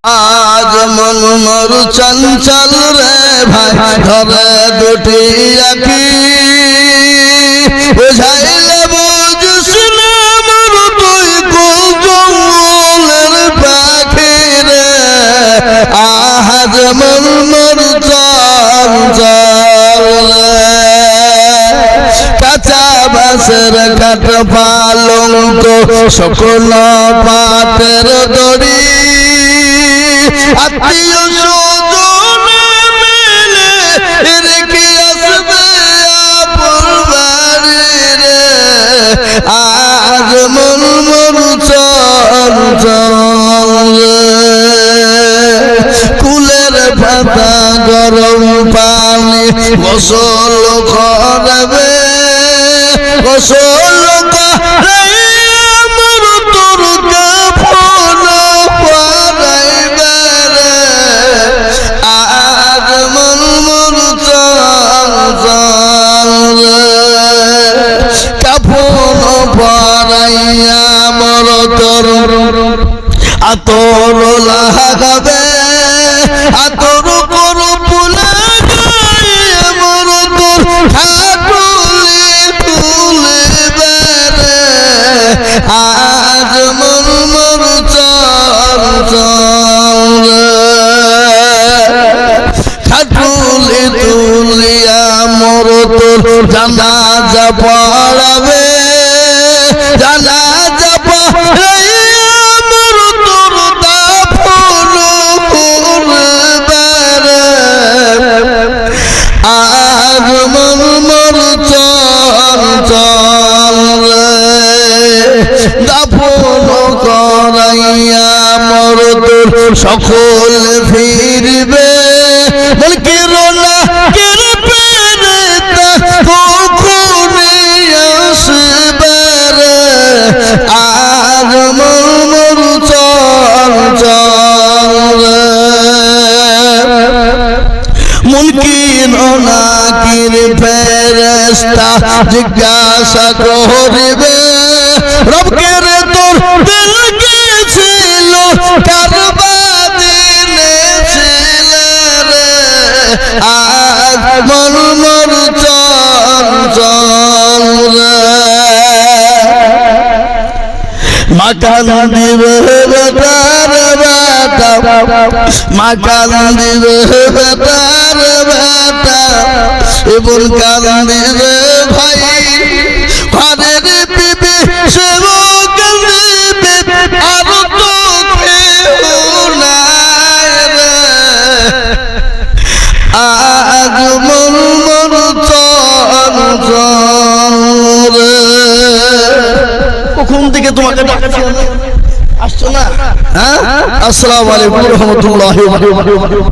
আজ মন মোর চঞ্চল রে ভাই ধরে দুটি আঁখি বুঝাইলে বুঝিস না মোর তুই কোন জঙ্গলের পাখি রে। আজ মন মোর চঞ্চল রে কাঁচা বাঁশের কাঠ পালঙ্ক সকল পাতের দড়ি আত্মীয় স্বজনে মিলে রেখে আসবে আপন বাড়ি রে। আজ মন মোর চঞ্চল রে কুলের পাতা গরম পানি গোসল করবে গোসল করে আমার তোর কাফন পরাইবে রে। আজ মন মোর চঞ্চল রে কাফন পরাইয়া মোর তোর আতর লাগাবে আতর করো পুলা গায়ে মোর তোর ঠাকুলি তুলিবে রে। আজ মন মোর চঞ্চল রে ঠাকুলি তুলিয়া মোর তোর জানাজা পড়াবে জানাজা পড়াইয়া মোর তোর দাফন করবে রে। আজ মন মোর চঞ্চল রে দাফন করাইয়া মোর তোর সকল ফিরবে কিরণা কিরবে রে কখনে আসবে রে। আজ মন মোর চঞ্চল রে মুনকির নাকির ফেরেশতা জিজ্ঞাসা করিবে রবকে রে তোর দিল গেছিল কারবাদিনে ছিলে রে। আজ মন মোর চঞ্চল রে মাকান দিবে বেটার বেটা মাকান দিবে বেটার বেটা এবং কান দিবে ভাই ঘরের বিবি সেও কান্দিবে আর তো কেউ নাই রে। আজ মন মোর চঞ্চল রে কখন থেকে তোমাকে ডাকছি আসছো না? হ্যাঁ আসসালামু আলাইকুম ওয়া রাহমাতুল্লাহি ওয়া বারাকাতুহু।